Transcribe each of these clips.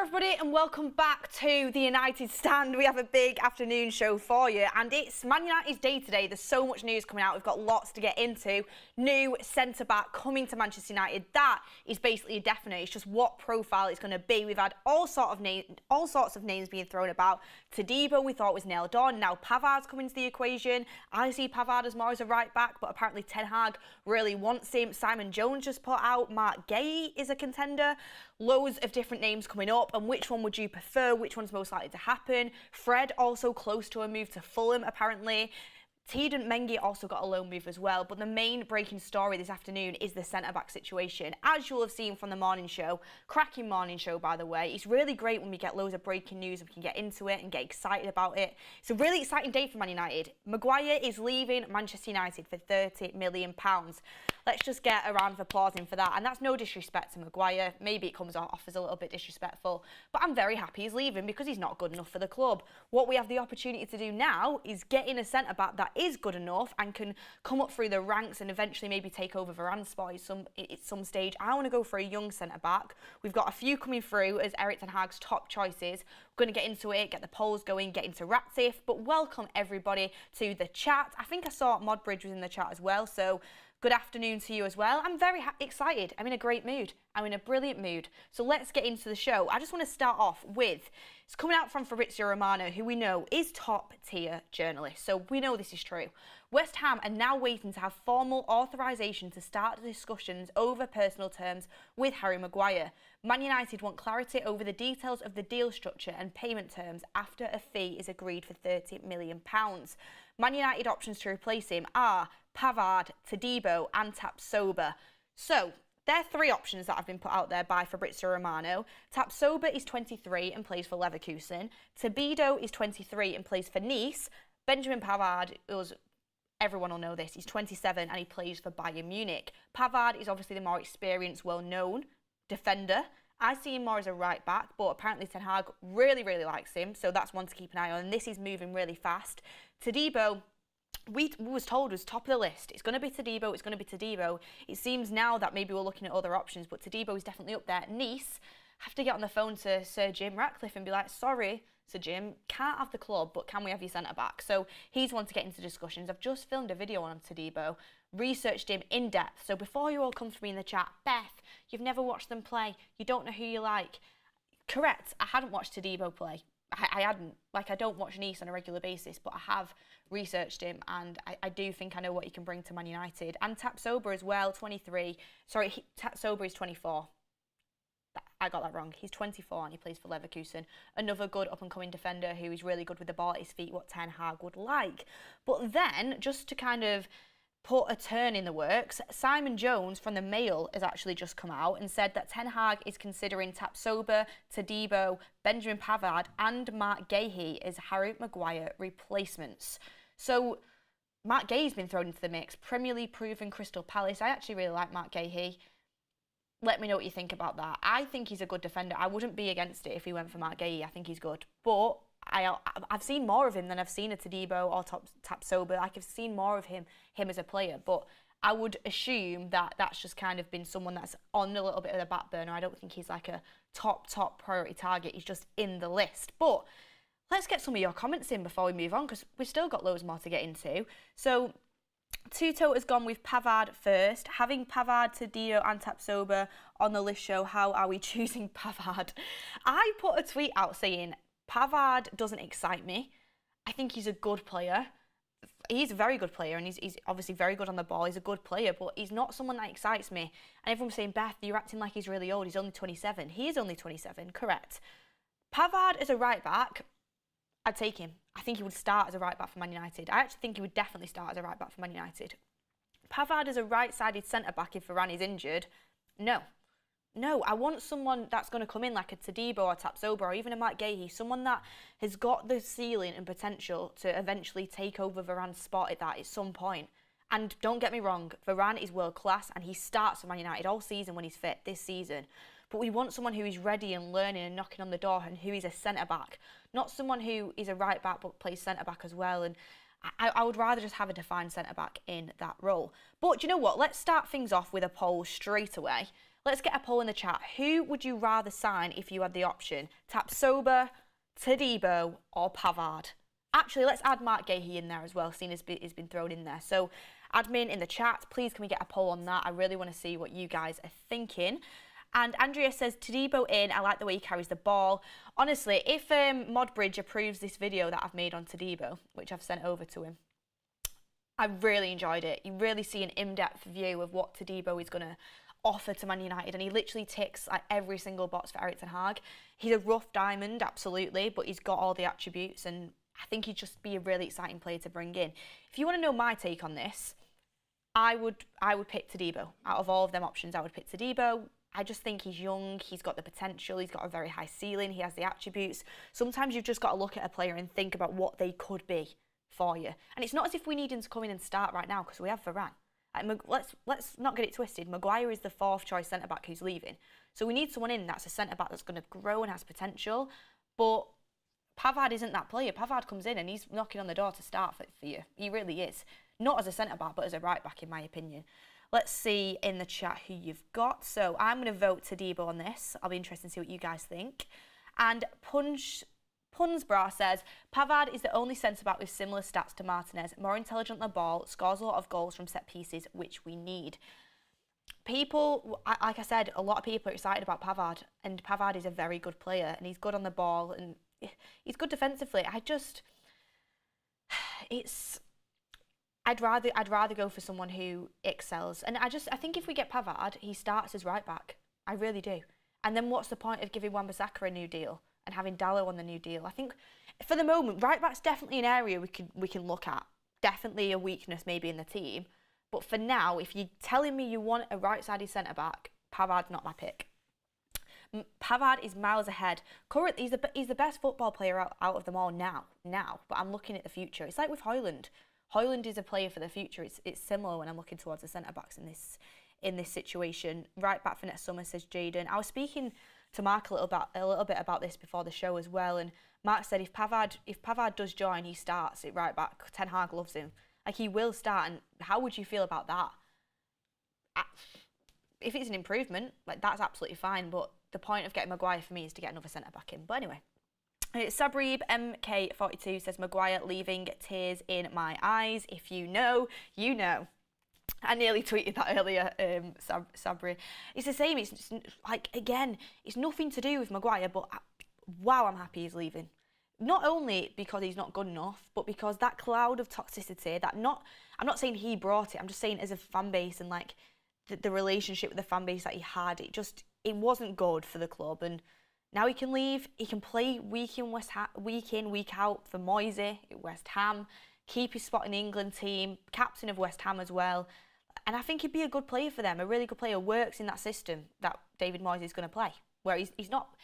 everybody, and welcome back to the United Stand. We have a big afternoon show for you, and it's Man United's day today. There's so much news coming out. We've got lots to get into. New centre-back coming to Manchester United. That is basically a definite. It's just what profile it's going to be. We've had all sorts of names being thrown about. Todibo, we thought was nailed on. Now Pavard's coming to the equation. I see Pavard as more as a right-back, but apparently Ten Hag really wants him. Simon Jones just put out Mark Gay is a contender. Loads of different names coming up, and which one would you prefer? Which one's most likely to happen? Fred also close to a move to Fulham, apparently. Teden Mengi also got a loan move as well, but the main breaking story this afternoon is the centre-back situation. As you'll have seen from the morning show, cracking morning show by the way, it's really great when we get loads of breaking news and we can get into it and get excited about it. It's a really exciting day for Man United. Maguire is leaving Manchester United for £30 million. Let's just get a round of applause in for that, and that's no disrespect to Maguire. Maybe it comes off as a little bit disrespectful, but I'm very happy he's leaving because he's not good enough for the club. What we have the opportunity to do now is get in a centre-back that is good enough and can come up through the ranks and eventually maybe take over Varane's spot at some stage. I want to go for a young centre-back. We've got a few coming through as Erik Ten Hag's top choices. We're going to get into it, get the polls going, get into Ratif, but welcome everybody to the chat. I think I saw Modbridge was in the chat as well, so good afternoon to you as well. I'm very excited. I'm in a great mood. I'm in a brilliant mood. So let's get into the show. I just want to start off with, it's coming out from Fabrizio Romano, who we know is top tier journalist. So we know this is true. West Ham are now waiting to have formal authorisation to start discussions over personal terms with Harry Maguire. Man United want clarity over the details of the deal structure and payment terms after a fee is agreed for £30 million. Man United options to replace him are Pavard, Todibo and TAPSOBA. So, there are three options that have been put out there by Fabrizio Romano. TAPSOBA is 23 and plays for Leverkusen. Todibo is 23 and plays for Nice. Benjamin Pavard, everyone will know this, he's 27 and he plays for Bayern Munich. Pavard is obviously the more experienced, well-known defender. I see him more as a right-back, but apparently Ten Hag really likes him, so that's one to keep an eye on. And this is moving really fast. Todibo, we was told was top of the list. It's going to be Todibo, it's going to be Todibo. It seems now that maybe we're looking at other options, but Todibo is definitely up there. Nice have to get on the phone to Sir Jim Ratcliffe and be like, sorry, Sir Jim, can't have the club, but can we have your centre-back? So he's one to get into discussions. I've just filmed a video on Todibo, researched him in depth. So before you all come to me in the chat, Beth, you've never watched them play, you don't know who you like. Correct, I hadn't watched Todibo play. I hadn't. Like, I don't watch Nice on a regular basis, but I have researched him, and I do think I know what he can bring to Man United. And TAPSOBA as well, 23. Sorry, TAPSOBA is 24. I got that wrong. He's 24 and he plays for Leverkusen. Another good up-and-coming defender who is really good with the ball at his feet, what Ten Hag would like. But then, just to kind of put a turn in the works, Simon Jones from the Mail has actually just come out and said that Ten Hag is considering TAPSOBA, Todibo, Benjamin Pavard and Mark Gahey as Harry Maguire replacements. So Mark Gahey's been thrown into the mix. Premier League proven Crystal Palace. I actually really like Mark Gahey. Let me know what you think about that. I think he's a good defender. I wouldn't be against it if he went for Mark Gahey. I think he's good. But I've seen more of him than I've seen a Todibo or TAPSOBA. Like, I've seen more of him as a player. But I would assume that that's just kind of been someone that's on a little bit of the back burner. I don't think he's like a top priority target. He's just in the list. But let's get some of your comments in before we move on, because we've still got loads more to get into. So Tuto has gone with Pavard first. Having Pavard, Todibo and TAPSOBA on the list show, how are we choosing Pavard? I put a tweet out saying, Pavard doesn't excite me. I think he's a good player. He's a very good player, and he's obviously very good on the ball. He's a good player, but he's not someone that excites me. And everyone's saying, Beth, you're acting like he's really old. He's only 27. He is only 27, correct. Pavard as a right-back, I'd take him. I think he would start as a right-back for Man United. I actually think he would definitely start as a right-back for Man United. Pavard as a right-sided centre-back if Varane is injured, no. No, I want someone that's going to come in like a Todibo or TAPSOBA or even a Mark Gahey, someone that has got the ceiling and potential to eventually take over Varane's spot at some point. And don't get me wrong, Varane is world class and he starts for Man United all season when he's fit this season. But we want someone who is ready and learning and knocking on the door and who is a centre-back, not someone who is a right-back but plays centre-back as well. And I would rather just have a defined centre-back in that role. But do you know what? Let's start things off with a poll straight away. Let's get a poll in the chat. Who would you rather sign if you had the option? TAPSOBA, Todibo or Pavard? Actually, let's add Mark Gahey in there as well, seeing as he's been thrown in there. So, admin in the chat, please can we get a poll on that? I really want to see what you guys are thinking. And Andrea says, Todibo in, I like the way he carries the ball. Honestly, if Modbridge approves this video that I've made on Todibo, which I've sent over to him, I really enjoyed it. You really see an in-depth view of what Todibo is going to offer to Man United, and he literally ticks like every single box for Erik ten Hag. He's a rough diamond, absolutely, but he's got all the attributes, and I think he'd just be a really exciting player to bring in. If you want to know my take on this, I would pick Todibo. Out of all of them options, I would pick Todibo. I just think he's young, he's got the potential, he's got a very high ceiling, he has the attributes. Sometimes you've just got to look at a player and think about what they could be for you. And it's not as if we need him to come in and start right now, because we have Varane. Let's not get it twisted. Maguire is the 4th choice centre-back who's leaving. So we need someone in that's a centre-back that's going to grow and has potential. But Pavard isn't that player. Pavard comes in and he's knocking on the door to start for you. He really is. Not as a centre-back, but as a right-back, in my opinion. Let's see in the chat who you've got. So I'm going to vote Todibo on this. I'll be interested to see what you guys think. And Punsbra says, Pavard is the only centre-back with similar stats to Martinez. More intelligent on the ball, scores a lot of goals from set pieces, which we need. People, like I said, a lot of people are excited about Pavard. And Pavard is a very good player. And he's good on the ball. And he's good defensively. I'd rather go for someone who excels. And I think if we get Pavard, he starts as right back. I really do. And then what's the point of giving Wan-Bissaka a new deal and having Dalot on the new deal? I think for the moment, right back's definitely an area we can look at. Definitely a weakness maybe in the team. But for now, if you're telling me you want a right-sided centre-back, Pavard's not my pick. Pavard is miles ahead. Currently, he's the best football player out of them all now. But I'm looking at the future. It's like with Højlund. Højlund is a player for the future. It's similar when I'm looking towards the centre-backs in this situation. Right back for next summer, says Jaden. I was speaking to Mark a little bit about this before the show as well, and Mark said if Pavard does join, he starts at right back. Ten Hag loves him. Like, he will start, and how would you feel about that? If it's an improvement, like, that's absolutely fine, but the point of getting Maguire for me is to get another centre-back in. But anyway. Sabrib MK42 says, Maguire leaving, tears in my eyes. If you know, you know. I nearly tweeted that earlier, Sabri. It's the same. It's like, again, it's nothing to do with Maguire, but wow, I'm happy he's leaving. Not only because he's not good enough, but because that cloud of toxicity, I'm not saying he brought it, I'm just saying as a fan base and like the relationship with the fan base that he had, it wasn't good for the club. And now he can leave. He can play week in, week out for Moise at West Ham, keep his spot in the England team, captain of West Ham as well. And I think he'd be a good player for them, a really good player, works in that system that David Moyes is going to play, where he's not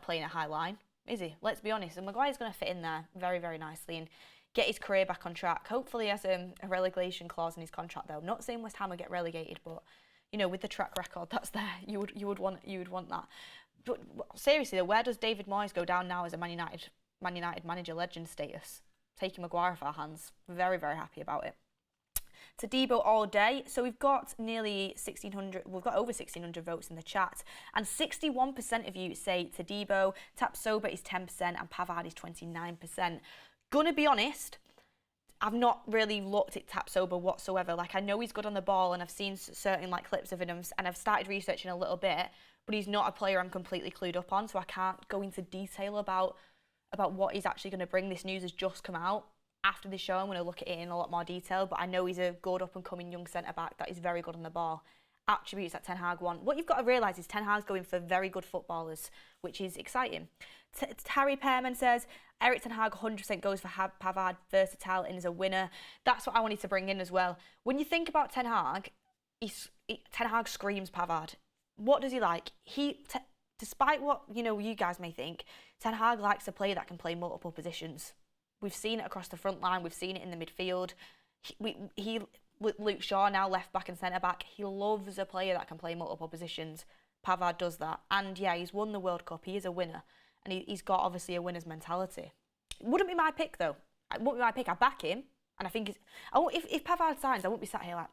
playing a high line, is he? Let's be honest. And Maguire's going to fit in there very, very nicely and get his career back on track. Hopefully he has a relegation clause in his contract, though. Not saying West Ham will get relegated, but you know, with the track record that's there, you would want that. But seriously, though, where does David Moyes go down now as a Man United manager legend status? Taking Maguire off our hands. Very, very happy about it. Todibo all day. So we've got nearly 1,600, we've got over 1,600 votes in the chat. And 61% of you say Todibo, TAPSOBA is 10% and Pavard is 29%. Gonna be honest, I've not really looked at TAPSOBA whatsoever. Like, I know he's good on the ball and I've seen certain like clips of him and I've started researching a little bit, but he's not a player I'm completely clued up on, so I can't go into detail about what he's actually going to bring. This news has just come out. After the show, I'm going to look at it in a lot more detail, but I know he's a good up-and-coming young centre-back that is very good on the ball. Attributes that Ten Hag want. What you've got to realise is Ten Hag's going for very good footballers, which is exciting. Harry Pearman says, Erik ten Hag 100% goes for Pavard, versatile and is a winner. That's what I wanted to bring in as well. When you think about Ten Hag, Ten Hag screams Pavard. What does he like? Despite what you guys may think, Ten Hag likes a player that can play multiple positions. We've seen it across the front line. We've seen it in the midfield. With Luke Shaw now left back and centre back, he loves a player that can play multiple positions. Pavard does that. And yeah, he's won the World Cup. He is a winner. And he's got obviously a winner's mentality. It wouldn't be my pick though. It wouldn't be my pick. I back him. And I think if Pavard signs, I won't be sat here like,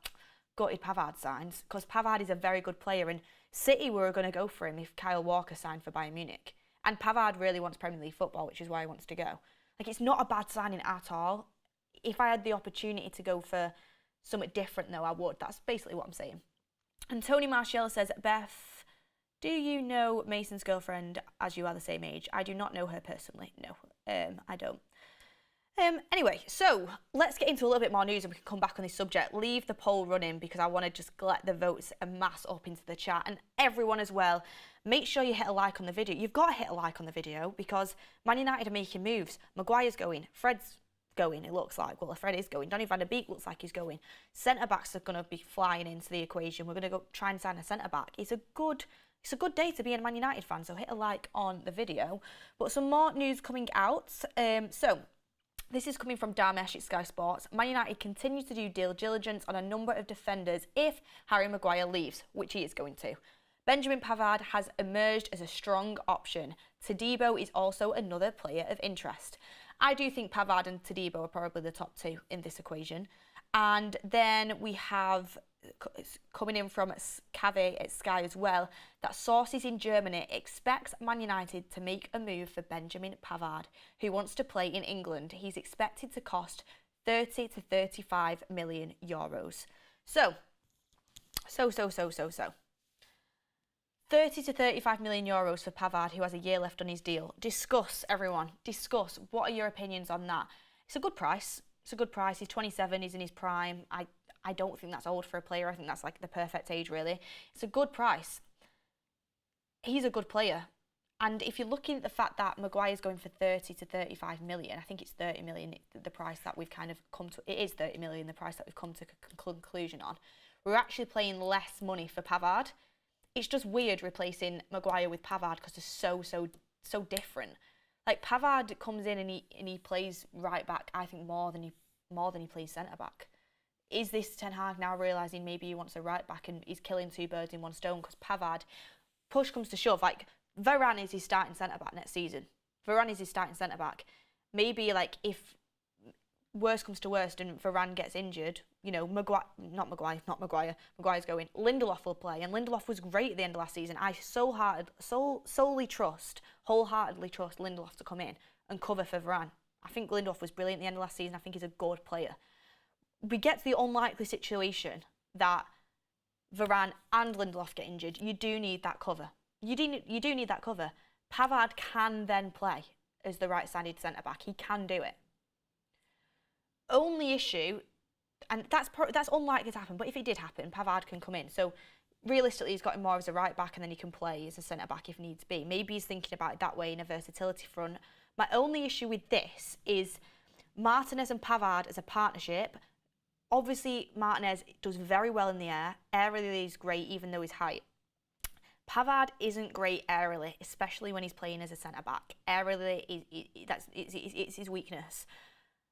gutted Pavard signs, because Pavard is a very good player, and City were going to go for him if Kyle Walker signed for Bayern Munich. And Pavard really wants Premier League football, which is why he wants to go. Like, it's not a bad signing at all. If I had the opportunity to go for something different, though, I would. That's basically what I'm saying. And Tony Martial says, Beth, do you know Mason's girlfriend as you are the same age? I do not know her personally. No, I don't. Anyway, so let's get into a little bit more news and we can come back on this subject. Leave the poll running because I want to just let the votes amass up into the chat. And everyone as well, make sure you hit a like on the video. You've got to hit a like on the video because Man United are making moves. Maguire's going. Fred's going, it looks like. Well, Fred is going. Donny van der Beek looks like he's going. Centre-backs are going to be flying into the equation. We're going to go try and sign a centre-back. It's a good day to be a Man United fan, so hit a like on the video. But some more news coming out. This is coming from Damesh at Sky Sports. Man United continue to do due diligence on a number of defenders if Harry Maguire leaves, which he is going to. Benjamin Pavard has emerged as a strong option. Todibo is also another player of interest. I do think Pavard and Todibo are probably the top two in this equation. And then we have, coming in from Cave at Sky as well, that sources in Germany expects Man United to make a move for Benjamin Pavard, who wants to play in England. He's expected to cost 30 to 35 million euros. So. 30 to 35 million euros for Pavard, who has a year left on his deal. Discuss, everyone. Discuss. What are your opinions on that? It's a good price. It's a good price. He's 27. He's in his prime. I don't think that's old for a player. I think that's like the perfect age, really. It's a good price. He's a good player. And if you're looking at the fact that Maguire's going for 30 to 35 million, I think it's 30 million, the price that we've kind of come to. It is 30 million, the price that we've come to a conclusion on. We're actually paying less money for Pavard. It's just weird replacing Maguire with Pavard because they're so different. Like, Pavard comes in and he plays right back, I think, more than he plays centre back. Is this Ten Hag now realising maybe he wants a right back and he's killing two birds in one stone? Because Pavard, push comes to shove, like, Varane is his starting centre back next season. Varane is his starting centre back. Maybe, like, if worst comes to worst and Varane gets injured, you know, Maguire's going, Lindelof will play, and Lindelof was great at the end of last season. I wholeheartedly trust Lindelof to come in and cover for Varane. I think Lindelof was brilliant at the end of last season. I think he's a good player. We get to the unlikely situation that Varane and Lindelof get injured. You do need that cover. You do need that cover. Pavard can then play as the right-sided centre-back. He can do it. Only issue, and that's unlikely to happen, but if it did happen, Pavard can come in. So realistically, he's got him more as a right back and then he can play as a centre back if needs be. Maybe he's thinking about it that way in a versatility front. My only issue with this is Martinez and Pavard as a partnership. Obviously, Martinez does very well in the air. Aerially, he's great, even though his height. Pavard isn't great aerially, especially when he's playing as a centre back. Aerially, it's his weakness.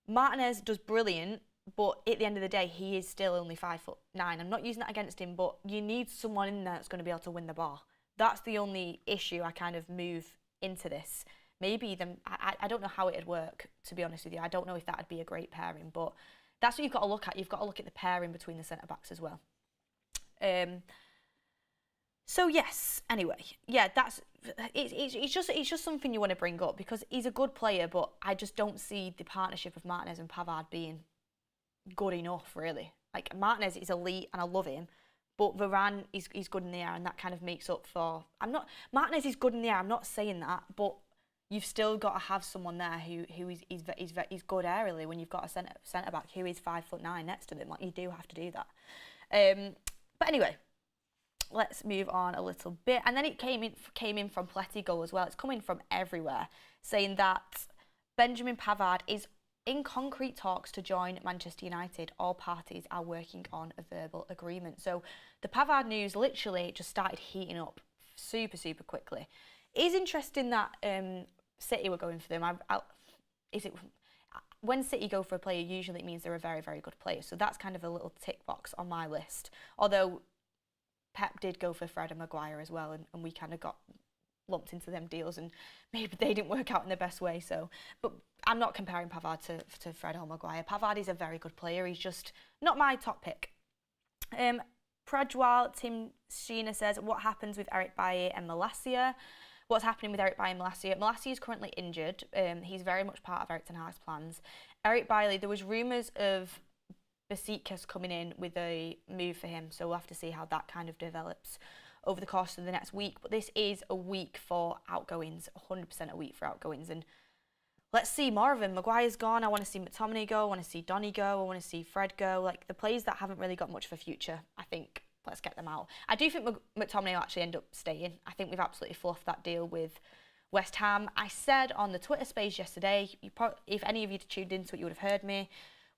Martinez does brilliant, but at the end of the day, he is still only 5'9". I'm not using that against him, but you need someone in there that's going to be able to win the ball. That's the only issue I kind of move into this. Maybe I don't know how it'd work, to be honest with you. I don't know if that'd be a great pairing, but that's what you've got to look at. You've got to look at the pairing between the centre-backs as well. So yes, anyway, yeah, it's just something you want to bring up because he's a good player, but I just don't see the partnership of Martinez and Pavard being good enough, really. Like, Martinez is elite and I love him, but Varane is good in the air and that kind of makes up for. Martinez is good in the air. I'm not saying that, but you've still got to have someone there who is good aerially when you've got a centre back who is 5'9" next to them. Like, you do have to do that. But anyway. Let's move on a little bit. And then it came in from Pletigo as well. It's coming from everywhere, saying that Benjamin Pavard is in concrete talks to join Manchester United. All parties are working on a verbal agreement. So the Pavard news literally just started heating up super, super quickly. It is interesting that City were going for them. When City go for a player, usually it means they're a very, very good player. So that's kind of a little tick box on my list. Although Pep did go for Fred and Maguire as well, and we kind of got lumped into them deals, and maybe they didn't work out in the best way. So, but I'm not comparing Pavard to Fred or Maguire. Pavard is a very good player. He's just not my top pick. Prajwal Tim Sheena says, what happens with Eric Bailly and Malacia? What's happening with Eric Bailly and Malacia? Malacia is currently injured. He's very much part of Eric Ten Hag's plans. Eric Bailly, there was rumours of Besiktas coming in with a move for him, so we'll have to see how that kind of develops over the course of the next week. But this is a week for outgoings, 100% a week for outgoings, and let's see more of him. Maguire's gone. I want to see McTominay go. I want to see Donny go. I want to see Fred go. Like, the players that haven't really got much of a future, I think, let's get them out. I do think McTominay will actually end up staying. I think we've absolutely fluffed that deal with West Ham. I said on the Twitter space yesterday, if any of you tuned into it, you would have heard me.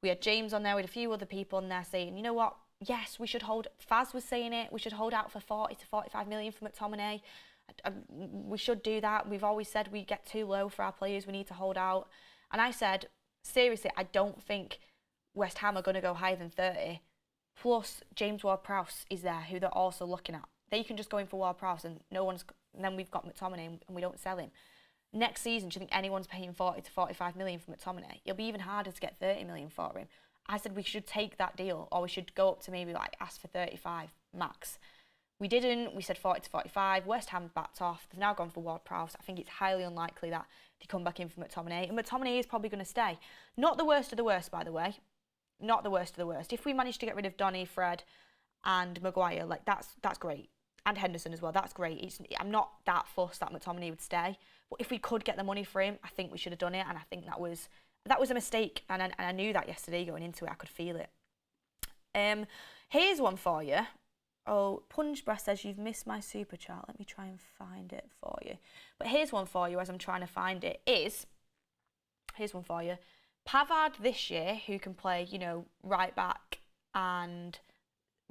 We had James on there, we had a few other people on there saying, you know what, yes, we should hold, Faz was saying it, we should hold out for 40 to 45 million for McTominay. We should do that. We've always said we get too low for our players, we need to hold out. And I said, seriously, I don't think West Ham are going to go higher than 30. Plus, James Ward-Prowse is there, who they're also looking at. They can just go in for Ward-Prowse and then we've got McTominay and we don't sell him. Next season, do you think anyone's paying 40 to 45 million for McTominay? It'll be even harder to get 30 million for him. I said we should take that deal, or we should go up to maybe like ask for 35 max. We didn't. We said 40 to 45. West Ham backed off. They've now gone for Ward-Prowse. I think it's highly unlikely that they come back in for McTominay. And McTominay is probably going to stay. Not the worst of the worst, by the way. Not the worst of the worst. If we manage to get rid of Donny, Fred, and Maguire, like that's great. And Henderson as well. That's great. I'm not that fussed that McTominay would stay. But if we could get the money for him, I think we should have done it. And I think that was a mistake. And I knew that yesterday going into it. I could feel it. Here's one for you. Oh, Punch Breast says, you've missed my super chat. Let me try and find it for you. But here's one for you as I'm trying to find it. Here's one for you. Pavard this year, who can play, you know, right back and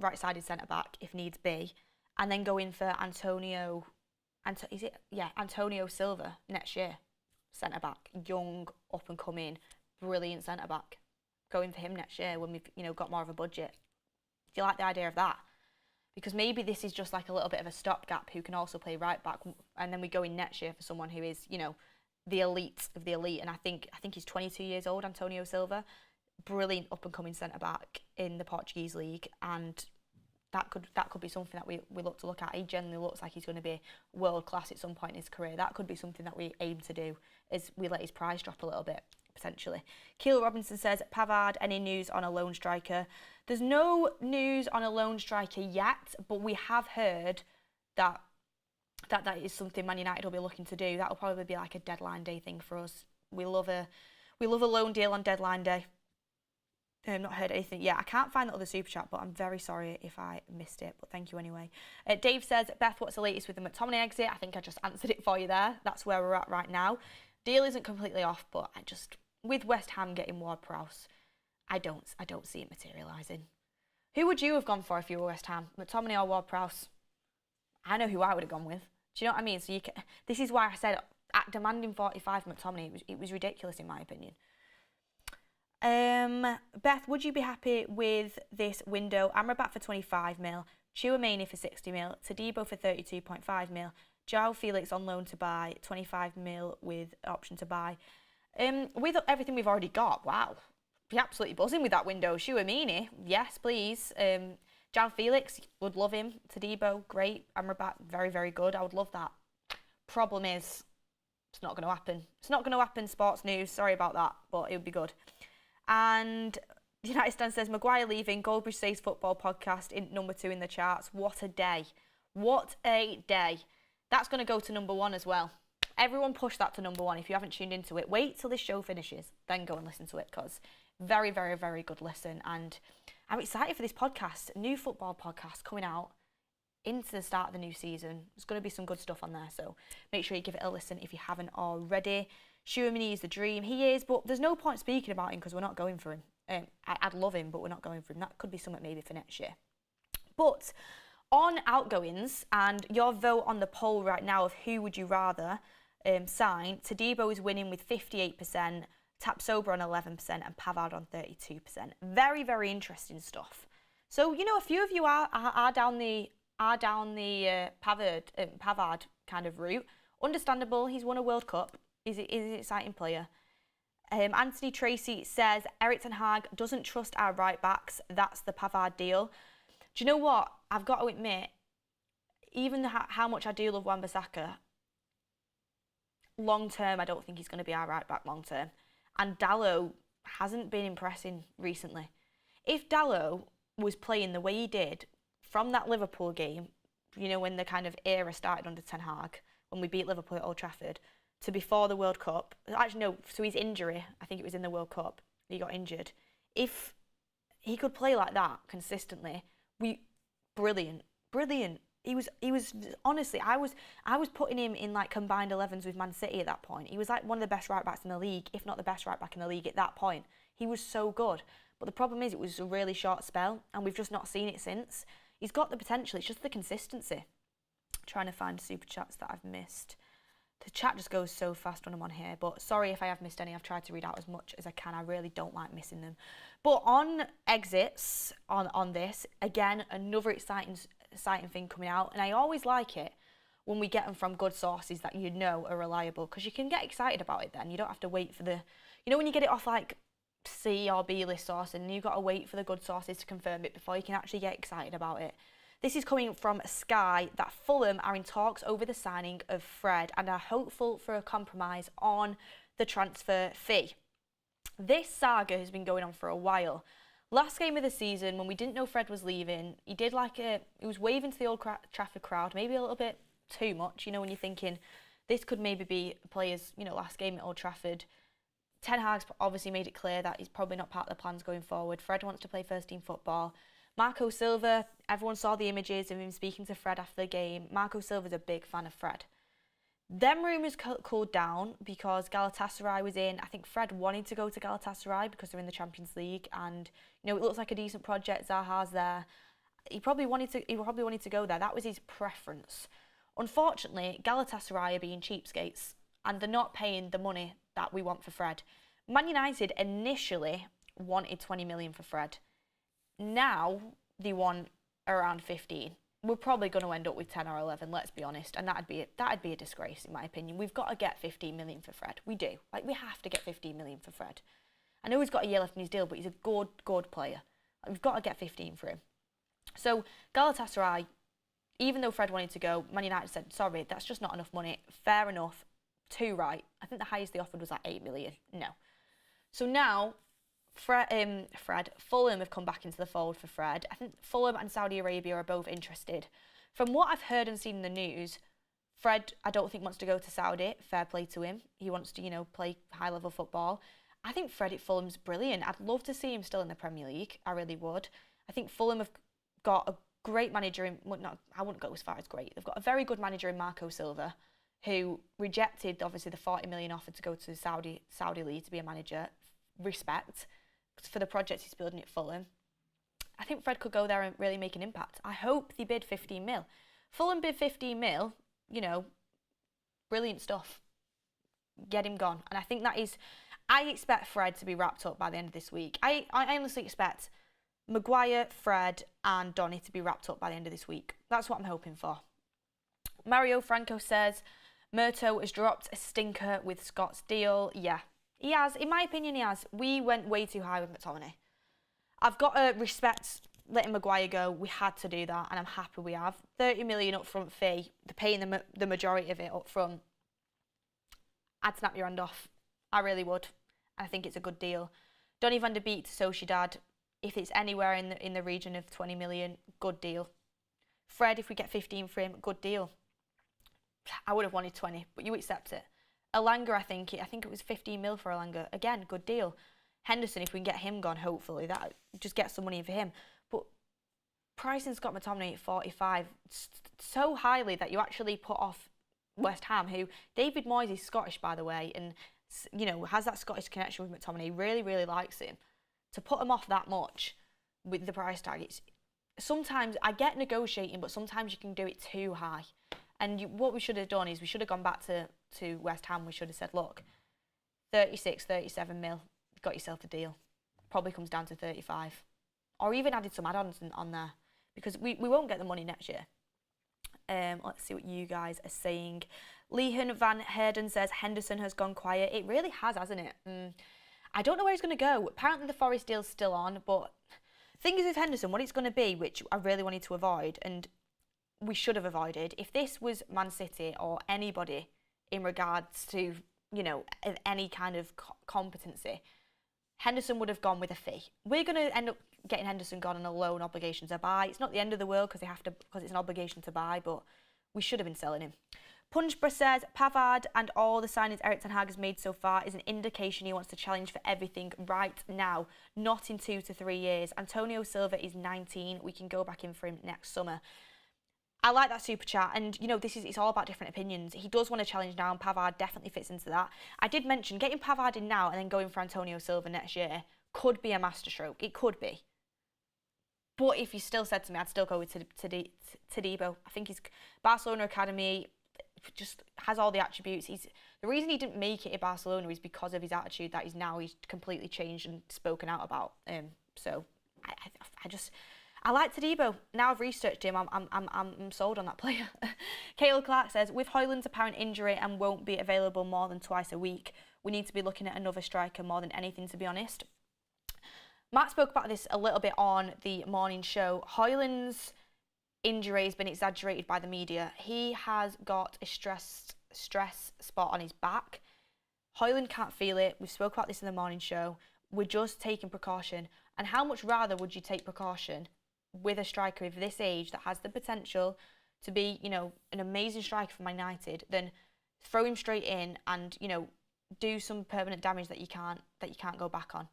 right-sided centre-back if needs be. And then go in for Antonio Silva next year, centre-back. Young, up-and-coming, brilliant centre-back. Go in for him next year when we've, you know, got more of a budget. Do you like the idea of that? Because maybe this is just like a little bit of a stopgap who can also play right back, and then we go in next year for someone who is, you know, the elite of the elite. And I think he's 22 years old, Antonio Silva, brilliant up and coming centre back in the Portuguese league, and that could be something that we look at. He generally looks like he's going to be world class at some point in his career. That could be something that we aim to do, is we let his price drop a little bit potentially. Keel Robinson says, Pavard, any news on a loan striker? There's no news on a loan striker yet, but we have heard that is something Man United will be looking to do. That will probably be like a deadline day thing for us. We love a loan deal on deadline day. I've not heard anything yet. I can't find the other super chat, but I'm very sorry if I missed it, but thank you anyway. Dave says, Beth, what's the latest with the McTominay exit? I think I just answered it for you there. That's where we're at right now. Deal isn't completely off, but with West Ham getting Ward-Prowse, I don't see it materialising. Who would you have gone for if you were West Ham? McTominay or Ward-Prowse? I know who I would have gone with. Do you know what I mean? So this is why I said at demanding 45 McTominay, it was ridiculous in my opinion. Beth, would you be happy with this window? Amrabat for 25 mil, Chouameni for 60 mil, Todibo for 32.5 mil, João Felix on loan to buy, 25 mil with option to buy. With everything we've already got, wow, be absolutely buzzing with that window. Chouameni, yes please. João Felix, would love him. Todibo, great. Amrabat, very, very good. I would love that. Problem is, it's not going to happen. It's not going to happen, sports news. Sorry about that, but it would be good. And the United Stand says, Maguire leaving, Goldbridge Says Football podcast in number 2 in the charts. What a day. What a day. That's going to go to number 1 as well. Everyone push that to number 1 if you haven't tuned into it. Wait till this show finishes, then go and listen to it, because very, very, very good listen. And I'm excited for this podcast. New football podcast coming out into the start of the new season. There's going to be some good stuff on there, so make sure you give it a listen if you haven't already. Chouameni is the dream. He is, but there's no point speaking about him because we're not going for him. I'd love him, but we're not going for him. That could be something maybe for next year. But on outgoings and your vote on the poll right now of who would you rather sign, Todibo is winning with 58%, TAPSOBA on 11% and Pavard on 32%. Very, very interesting stuff. So, you know, a few of you are down the Pavard kind of route. Understandable, he's won a World Cup. He's an exciting player. Anthony Tracy says, Eric Ten Hag doesn't trust our right backs. That's the Pavard deal. Do you know what? I've got to admit, even how much I do love Wan-Bissaka, long term, I don't think he's going to be our right back long term. And Dalot hasn't been impressing recently. If Dalot was playing the way he did from that Liverpool game, you know, when the kind of era started under Ten Hag, when we beat Liverpool at Old Trafford, to before the World Cup, actually no, so his injury, I think it was in the World Cup, he got injured. If he could play like that consistently, brilliant. He was honestly, I was putting him in like combined 11s with Man City at that point. He was like one of the best right backs in the league, if not the best right back in the league at that point. He was so good. But the problem is it was a really short spell and we've just not seen it since. He's got the potential, it's just the consistency. Trying to find super chats that I've missed. The chat just goes so fast when I'm on here, but sorry if I have missed any. I've tried to read out as much as I can. I really don't like missing them. But on exits, on this, again, another exciting thing coming out, and I always like it when we get them from good sources that you know are reliable, because you can get excited about it then. You don't have to wait for the, you know, when you get it off like C or B list source and you've got to wait for the good sources to confirm it before you can actually get excited about it. This is coming from Sky that Fulham are in talks over the signing of Fred and are hopeful for a compromise on the transfer fee. This saga has been going on for a while. Last game of the season, when we didn't know Fred was leaving, he was waving to the Old Trafford crowd, maybe a little bit too much, you know, when you're thinking this could maybe be a player's, you know, last game at Old Trafford. Ten Hag's obviously made it clear that he's probably not part of the plans going forward. Fred wants to play first team football. Marco Silva, everyone saw the images of him speaking to Fred after the game. Marco Silva's a big fan of Fred. Them rumours cooled down because Galatasaray was in. I think Fred wanted to go to Galatasaray because they're in the Champions League, and you know it looks like a decent project. Zaha's there. He probably wanted to go there. That was his preference. Unfortunately, Galatasaray are being cheapskates and they're not paying the money that we want for Fred. Man United initially wanted 20 million for Fred. Now they want around 15. We're probably going to end up with 10 or 11, let's be honest, and that'd be a disgrace in my opinion. We've got to get 15 million for Fred. We do. Like, we have to get 15 million for Fred. I know he's got a year left in his deal, but he's a good player. We've got to get 15 for him. So Galatasaray, even though Fred wanted to go, Man United said, sorry, that's just not enough money. Fair enough. Too right. I think the highest they offered was like 8 million. No. So now Fulham have come back into the fold for Fred. I think Fulham and Saudi Arabia are both interested. From what I've heard and seen in the news, Fred, I don't think wants to go to Saudi. Fair play to him. He wants to, you know, play high-level football. I think Fred at Fulham's brilliant. I'd love to see him still in the Premier League. I really would. I think Fulham have got a great manager in, well, no, I wouldn't go as far as great. They've got a very good manager in Marco Silva, who rejected, obviously, the 40 million offer to go to Saudi League to be a manager. Respect for the project he's building at Fulham. I think Fred could go there and really make an impact. I hope they bid 15 mil. Fulham bid 15 mil, you know, brilliant stuff. Get him gone. And I think that is, I expect Fred to be wrapped up by the end of this week. I honestly expect Maguire, Fred and Donny to be wrapped up by the end of this week. That's what I'm hoping for. Mario Franco says, Murto has dropped a stinker with Scott's deal. Yeah, he has. In my opinion, he has. We went way too high with McTominay. I've got to respect letting Maguire go. We had to do that, and I'm happy we have. 30 million upfront fee. They're paying the majority of it up front. I'd snap your hand off. I really would. I think it's a good deal. Donny van der Beek to Sociedad. If it's anywhere in the region of 20 million, good deal. Fred, if we get 15 for him, good deal. I would have wanted 20, but you accept it. Elanga, I think it was 15 mil for Elanga. Again, good deal. Henderson, if we can get him gone, hopefully, that just get some money in for him. But pricing Scott McTominay at 45 so highly that you actually put off West Ham, who David Moyes is Scottish, by the way, and you know has that Scottish connection with McTominay. Really, really likes him. To put him off that much with the price tag, it's sometimes I get negotiating, but sometimes you can do it too high. And what we should have done is we should have gone back to West Ham. We should have said, look, 36, 37 mil, got yourself a deal. Probably comes down to 35. Or even added some add-ons on there. Because we won't get the money next year. Let's see what you guys are saying. Lehan Van Herden says, Henderson has gone quiet. It really has, hasn't it? I don't know where he's going to go. Apparently the Forest deal's still on, but Thing is with Henderson, what it's going to be, which I really wanted to avoid, and we should have avoided, if this was Man City or anybody in regards to, you know, any kind of competency, Henderson would have gone with a fee. We're going to end up getting Henderson gone on a loan obligation to buy. It's not the end of the world because it's an obligation to buy, but we should have been selling him. Punchbra says, Pavard and all the signings Erik ten Hag has made so far is an indication he wants to challenge for everything right now, not in 2 to 3 years. Antonio Silva is 19. We can go back in for him next summer. I like that super chat, and you know, it's all about different opinions. He does want to challenge now, and Pavard definitely fits into that. I did mention getting Pavard in now and then going for Antonio Silva next year could be a masterstroke. It could be. But if you still said to me, I'd still go with Todibo. I think his Barcelona academy just has all the attributes. The reason he didn't make it at Barcelona is because of his attitude that he's completely changed and spoken out about. So I like Todibo. Now I've researched him, I'm sold on that player. Kayla Clark says, with Højlund's apparent injury and won't be available more than twice a week, we need to be looking at another striker more than anything, to be honest. Matt spoke about this a little bit on the morning show. Højlund's injury has been exaggerated by the media. He has got a stress spot on his back. Højlund can't feel it. We spoke about this in the morning show. We're just taking precaution. And how much rather would you take precaution with a striker of this age that has the potential to be, you know, an amazing striker for Man United than throw him straight in and, you know, do some permanent damage that you can't go back on?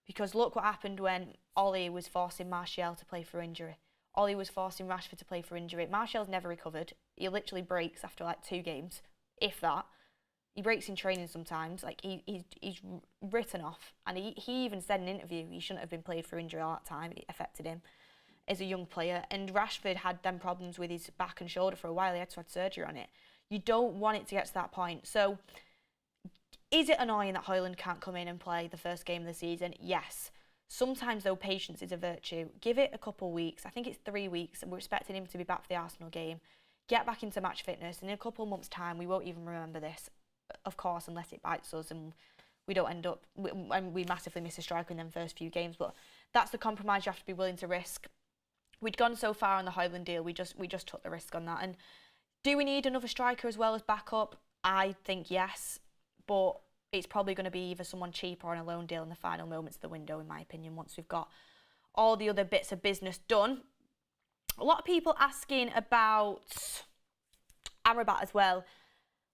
Because look what happened when Ollie was forcing Martial to play for injury. Ollie was forcing Rashford to play for injury. Martial's never recovered. He literally breaks after like 2 games, if that. He breaks in training sometimes. Like he's written off, and he even said in an interview he shouldn't have been played for injury all that time. It affected him as a young player. And Rashford had them problems with his back and shoulder for a while. He had to have surgery on it. You don't want it to get to that point. So is it annoying that Højlund can't come in and play the first game of the season? Yes. Sometimes, though, patience is a virtue. Give it a couple of weeks. I think it's 3 weeks, and we're expecting him to be back for the Arsenal game. Get back into match fitness, and in a couple of months' time, we won't even remember this, of course, unless it bites us and we don't end up, and we massively miss a striker in them first few games. But that's the compromise you have to be willing to risk. We'd gone so far on the Højlund deal, we just took the risk on that. And do we need another striker as well as backup? I think yes, but it's probably going to be either someone cheap or on a loan deal in the final moments of the window, in my opinion, once we've got all the other bits of business done. A lot of people asking about Amrabat as well.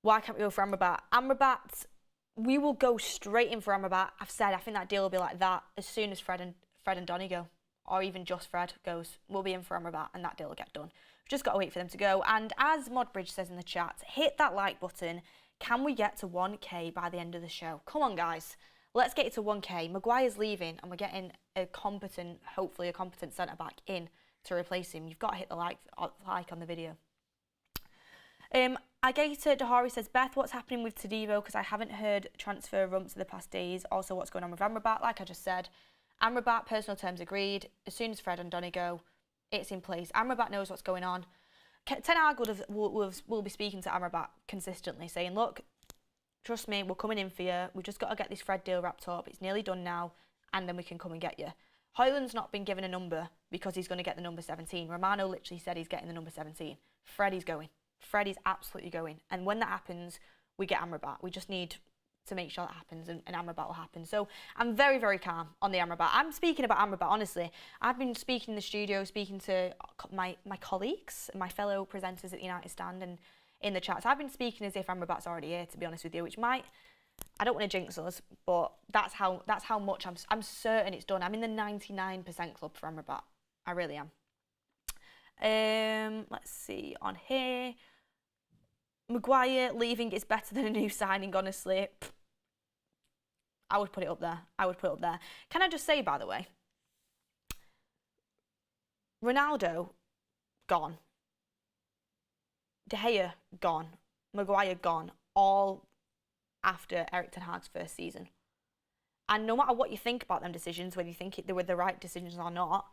Why can't we go for Amrabat? Amrabat, we will go straight in for Amrabat. I've said I think that deal will be like that as soon as Fred and Donny go, or even just Fred goes. We'll be in for Amrabat and that deal will get done. We've just got to wait for them to go. And as Modbridge says in the chat, hit that like button. Can we get to 1K by the end of the show? Come on, guys. Let's get it to 1K. Maguire's leaving and we're getting hopefully a competent centre-back in to replace him. You've got to hit the like on the video. Agata Dahari says, Beth, what's happening with Todibo? Because I haven't heard transfer rumps in the past days. Also, what's going on with Amrabat? Like I just said, Amrabat, personal terms agreed. As soon as Fred and Donny go, it's in place. Amrabat knows what's going on. Ten Hag will be speaking to Amrabat consistently, saying, look, trust me, we're coming in for you. We've just got to get this Fred deal wrapped up. It's nearly done now, and then we can come and get you. Højlund's not been given a number because he's going to get the number 17. Romano literally said he's getting the number 17. Fred is going. Fred is absolutely going. And when that happens, we get Amrabat. We just need to make sure that happens, and Amrabat will happen. So I'm very, very calm on the Amrabat. I'm speaking about Amrabat, honestly. I've been speaking in the studio, speaking to my colleagues, my fellow presenters at the United Stand and in the chats. I've been speaking as if Amrabat's already here, to be honest with you, which might, I don't want to jinx us, but that's how much I'm certain it's done. I'm in the 99% club for Amrabat. I really am. Let's see on here. Maguire leaving is better than a new signing, honestly. I would put it up there. I would put it up there. Can I just say, by the way, Ronaldo, gone. De Gea, gone. Maguire, gone. All after Erik ten Hag's first season. And no matter what you think about them decisions, whether you think they were the right decisions or not,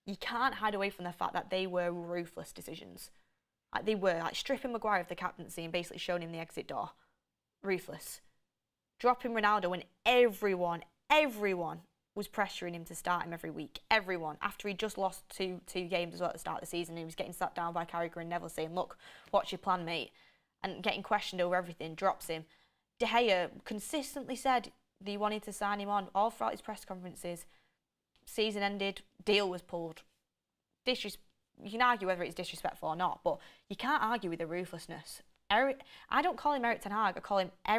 you can't hide away from the fact that they were ruthless decisions. Like they were, like stripping Maguire of the captaincy and basically showing him the exit door. Ruthless. Dropping Ronaldo when everyone was pressuring him to start him every week. Everyone, after he just lost two games as well at the start of the season, he was getting sat down by Carragher and Neville saying, look, what's your plan, mate? And getting questioned over everything, drops him. De Gea consistently said that he wanted to sign him on all throughout his press conferences. Season ended, deal was pulled. You can argue whether it's disrespectful or not, but you can't argue with the ruthlessness. I don't call him Eric Ten Hag, I call him I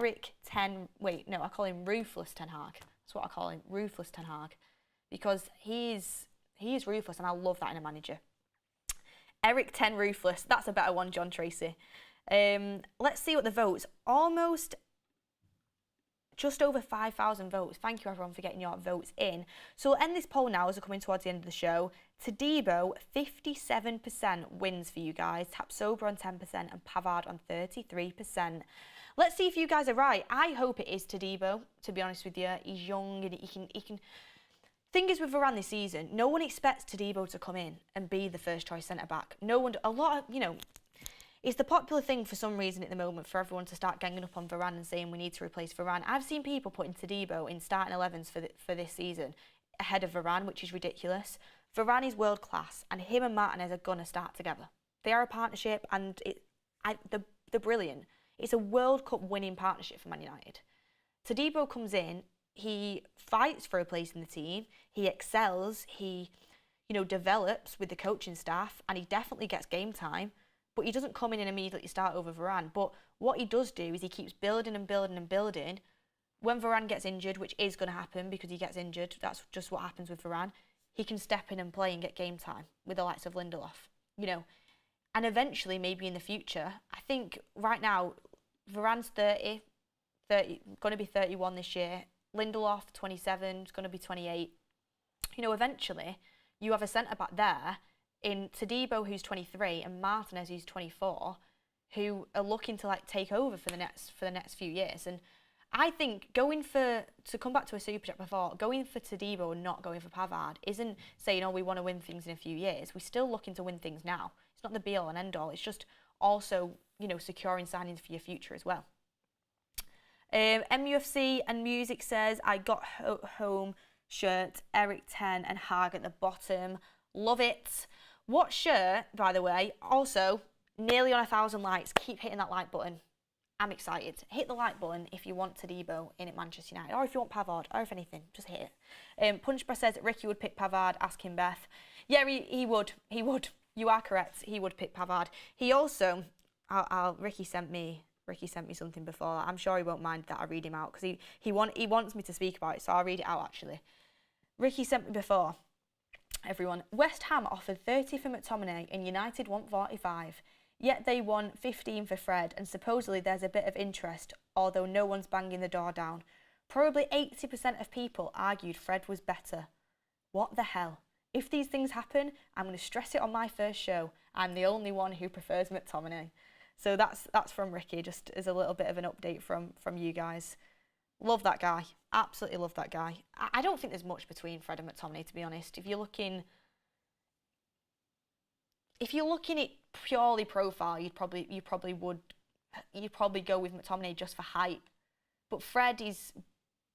call him Ruthless Ten Hag. That's what I call him, Ruthless Ten Hag. Because he is ruthless, and I love that in a manager. Eric Ten Ruthless, that's a better one, John Tracy. Let's see what the votes, just over 5,000 votes. Thank you everyone for getting your votes in. So we'll end this poll now as we're coming towards the end of the show. Todibo, 57% wins for you guys. TAPSOBA on 10% and PAVARD on 33%. Let's see if you guys are right. I hope it is Todibo, to be honest with you. He's young and he can... Thing is with Varane this season, no one expects Todibo to come in and be the first choice centre-back. It's the popular thing for some reason at the moment for everyone to start ganging up on Varane and saying we need to replace Varane. I've seen people putting Todibo in starting 11s for this season ahead of Varane, which is ridiculous. Varane is world class, and him and Martinez are going to start together. They are a partnership, and they're brilliant. It's a World Cup winning partnership for Man United. Todibo comes in, he fights for a place in the team, he excels, he develops with the coaching staff, and he definitely gets game time. But he doesn't come in and immediately start over Varane. But what he does do is he keeps building and building and building. When Varane gets injured, which is going to happen because he gets injured, that's just what happens with Varane, he can step in and play and get game time with the likes of Lindelof. And eventually, maybe in the future, I think right now, Varane's 30, going to be 31 this year. Lindelof, 27, is going to be 28. Eventually, you have a centre-back there in Todibo, who's 23, and Martinez, who's 24, who are looking to take over for the next few years. And I think to come back to a super chat before, going for Todibo and not going for Pavard isn't saying, we want to win things in a few years. We're still looking to win things now. It's not the be all and end all. It's just also, securing signings for your future as well. MUFC and Music says, I got home shirt, Eric 10 and Hag at the bottom. Love it. What shirt, by the way, also nearly on 1,000 likes. Keep hitting that like button. I'm excited. Hit the like button if you want Todibo in at Manchester United, or if you want Pavard, or if anything, just hit it. Punchbreast says Ricky would pick Pavard. Ask him, Beth. Yeah, he would. He would. You are correct. He would pick Pavard. He also, Ricky sent me something before. I'm sure he won't mind that I read him out because he wants me to speak about it, so I'll read it out actually. Ricky sent me before. Everyone, West Ham offered 30 for McTominay and United want 45. Yet they want 15 for Fred, and supposedly there's a bit of interest, although no one's banging the door down. Probably 80% of people argued Fred was better. What the hell? If these things happen, I'm going to stress it on my first show. I'm the only one who prefers McTominay. So that's from Ricky, just as a little bit of an update from you guys. Love that guy. Absolutely love that guy. I don't think there's much between Fred and McTominay, to be honest. If you're looking at purely profile, you'd probably go with McTominay just for height. But Fred has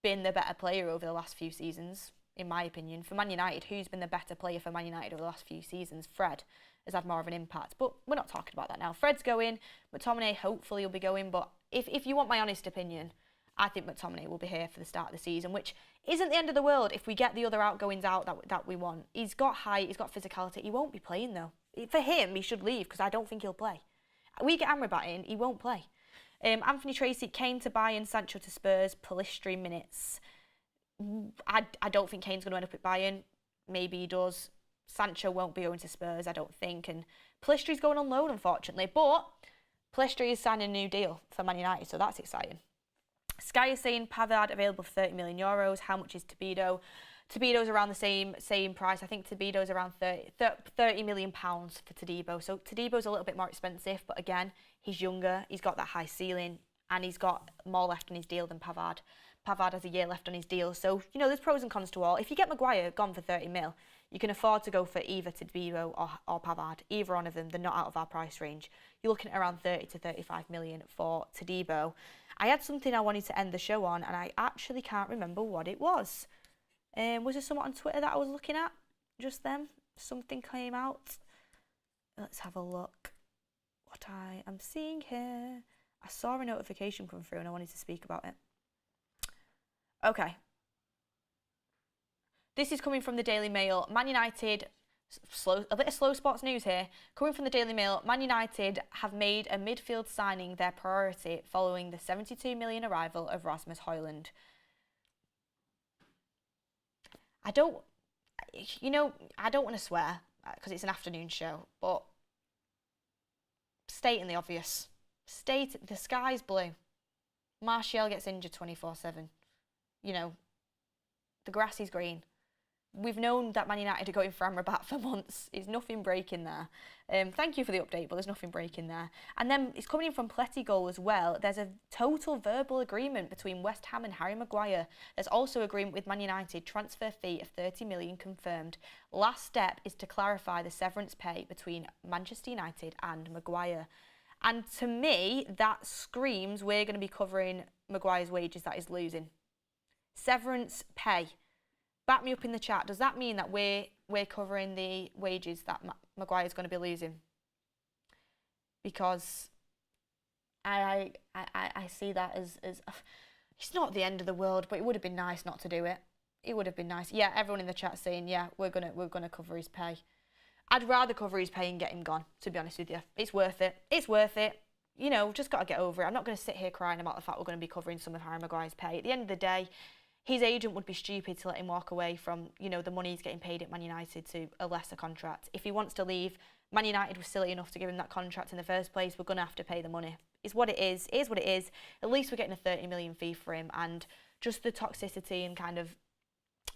been the better player over the last few seasons, in my opinion. For Man United, who's been the better player for Man United over the last few seasons? Fred has had more of an impact. But we're not talking about that now. Fred's going. McTominay hopefully will be going. But if you want my honest opinion, I think McTominay will be here for the start of the season, which isn't the end of the world if we get the other outgoings out that we want. He's got height, he's got physicality. He won't be playing though. For him, he should leave because I don't think he'll play. We get Amrabat in, he won't play. Anthony Tracy, Kane to Bayern, Sancho to Spurs, Pellistri minutes. I don't think Kane's going to end up at Bayern. Maybe he does. Sancho won't be going to Spurs, I don't think. And Pellistri's going on loan, unfortunately. But Pellistri is signing a new deal for Man United, so that's exciting. Sky is saying Pavard available for 30 million euros. How much is Todibo? Todibo's around the same price. I think Todibo's around 30 million pounds for Todibo. So Todibo's a little bit more expensive, but again, he's younger, he's got that high ceiling, and he's got more left on his deal than Pavard. Pavard has a year left on his deal. So, there's pros and cons to all. If you get Maguire gone for 30 mil, you can afford to go for either Todibo or Pavard. Either one of them, they're not out of our price range. You're looking at around 30 to 35 million for Todibo. I had something I wanted to end the show on, and I actually can't remember what it was. Was there someone on Twitter that I was looking at just then? Something came out. Let's have a look. What I am seeing here. I saw a notification come through and I wanted to speak about it. Okay. This is coming from the Daily Mail. Man United, a bit of slow sports news here. Coming from the Daily Mail, Man United have made a midfield signing their priority following the 72 million arrival of Rasmus Højlund. I don't want to swear because it's an afternoon show, but stating the obvious. The sky's blue. Martial gets injured 24/7. You know, the grass is green. We've known that Man United are going for Amrabat for months. There's nothing breaking there. Thank you for the update, but there's nothing breaking there. And then it's coming in from Pletty Goal as well. There's a total verbal agreement between West Ham and Harry Maguire. There's also agreement with Man United, transfer fee of 30 million confirmed. Last step is to clarify the severance pay between Manchester United and Maguire. And to me, that screams we're going to be covering Maguire's wages that he's losing. Severance pay. Back me up in the chat. Does that mean that we're covering the wages that Maguire's going to be losing? Because I see that as it's not the end of the world, but it would have been nice not to do it. It would have been nice. Yeah, everyone in the chat saying, yeah, we're gonna cover his pay. I'd rather cover his pay and get him gone, to be honest with you. It's worth it. It's worth it. You know, just got to get over it. I'm not going to sit here crying about the fact we're going to be covering some of Harry Maguire's pay. At the end of the day, his agent would be stupid to let him walk away from, you know, the money he's getting paid at Man United to a lesser contract. If he wants to leave, Man United was silly enough to give him that contract in the first place. We're going to have to pay the money. It's what it is. It is what it is. At least we're getting a 30 million fee for him, and just the toxicity and kind of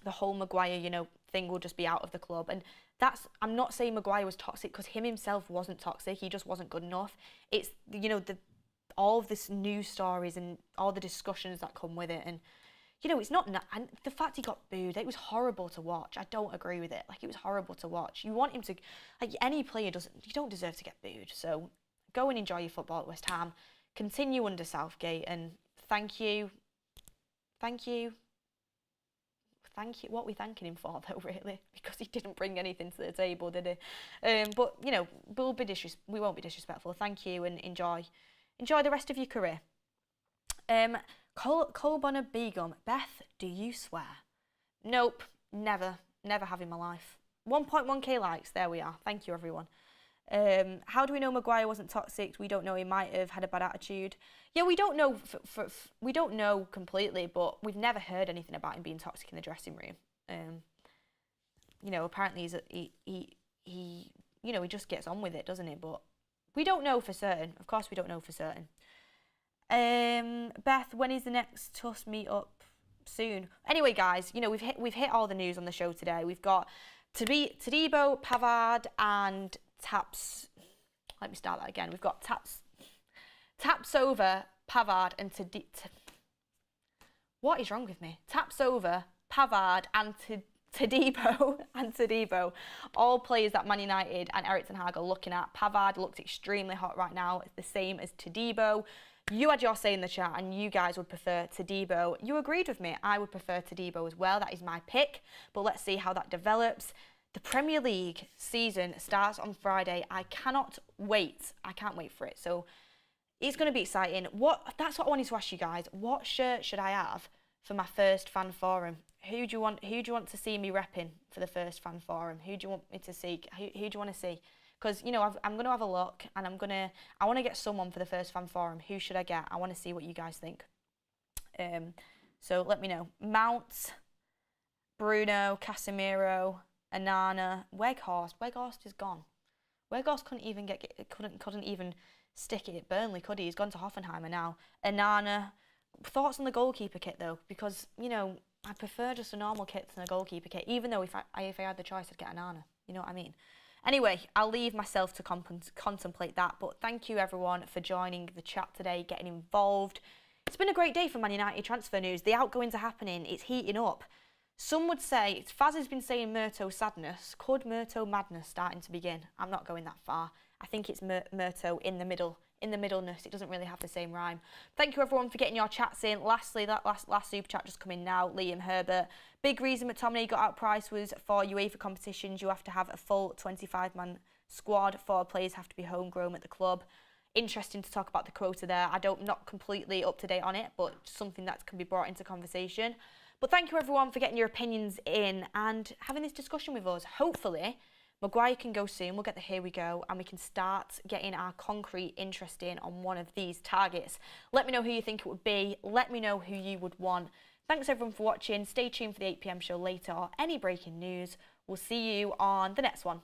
the whole Maguire, you know, thing will just be out of the club. And that's, I'm not saying Maguire was toxic because him himself wasn't toxic. He just wasn't good enough. It's, you know, all of this news stories and all the discussions that come with it. And, you know, it's not, and the fact he got booed, it was horrible to watch. I don't agree with it. Like, it was horrible to watch. You want him to, like, any player doesn't, you don't deserve to get booed. So go and enjoy your football at West Ham. Continue under Southgate, and thank you. What are we thanking him for, though, really? Because he didn't bring anything to the table, did he? But, you know, we won't be disrespectful. Thank you, and enjoy the rest of your career. Cole Bonner Begum. Beth, do you swear? Nope, never have in my life. 1.1k likes, there we are. Thank you, everyone. How do we know Maguire wasn't toxic? We don't know. He might have had a bad attitude. Yeah, we don't know. We don't know completely, but we've never heard anything about him being toxic in the dressing room. You know, apparently he you know, he just gets on with it, doesn't he? But we don't know for certain. Of course, we don't know for certain. Beth, when is the next TUS meet up? Soon. Anyway, guys, you know, we've hit all the news on the show today. We've got Todibo, Pavard, and Taps. Let me start that again. We've got TAPSOBA, Pavard, and what is wrong with me? TAPSOBA, Pavard, and Todibo, all players that Man United and Erik ten Hag are looking at. Pavard looks extremely hot right now. It's the same as Todibo. You had your say in the chat, and you guys would prefer Todibo. You agreed with me. I would prefer Todibo as well. That is my pick, but let's see how that develops. The Premier League season starts on Friday. I cannot wait. I can't wait for it. So it's going to be exciting. That's what I wanted to ask you guys. What shirt should I have for my first fan forum? Who do you want to see me repping for the first fan forum? Who do you want me to see? Who do you want to see? Because, you know, I'm going to have a look, and I want to get someone for the first fan forum. Who should I get? I want to see what you guys think. So let me know. Mount, Bruno, Casemiro, Anana, Weghorst. Weghorst is gone. Weghorst couldn't even stick it at Burnley, could he? He's gone to Hoffenheimer now. Anana. Thoughts on the goalkeeper kit, though? Because, you know, I prefer just a normal kit than a goalkeeper kit, even though if I had the choice, I'd get Anana. You know what I mean? Anyway, I'll leave myself to contemplate that. But thank you, everyone, for joining the chat today, getting involved. It's been a great day for Man United transfer news. The outgoings are happening. It's heating up. Some would say, Faz has been saying Murto sadness. Could Murto madness starting to begin? I'm not going that far. I think it's Murto in the middle, in the middleness. It doesn't really have the same rhyme. Thank you everyone for getting your chats in. Lastly, that last super chat just come in now. Liam Herbert. Big reason McTominay got outpriced was for UEFA competitions. You have to have a full 25-man squad. 4 players have to be homegrown at the club. Interesting to talk about the quota there. Not completely up to date on it, but something that can be brought into conversation. But thank you everyone for getting your opinions in and having this discussion with us. Hopefully, Maguire can go soon. We'll get the here we go and we can start getting our concrete interest in on one of these targets. Let me know who you think it would be. Let me know who you would want. Thanks everyone for watching. Stay tuned for the 8 PM show later or any breaking news. We'll see you on the next one.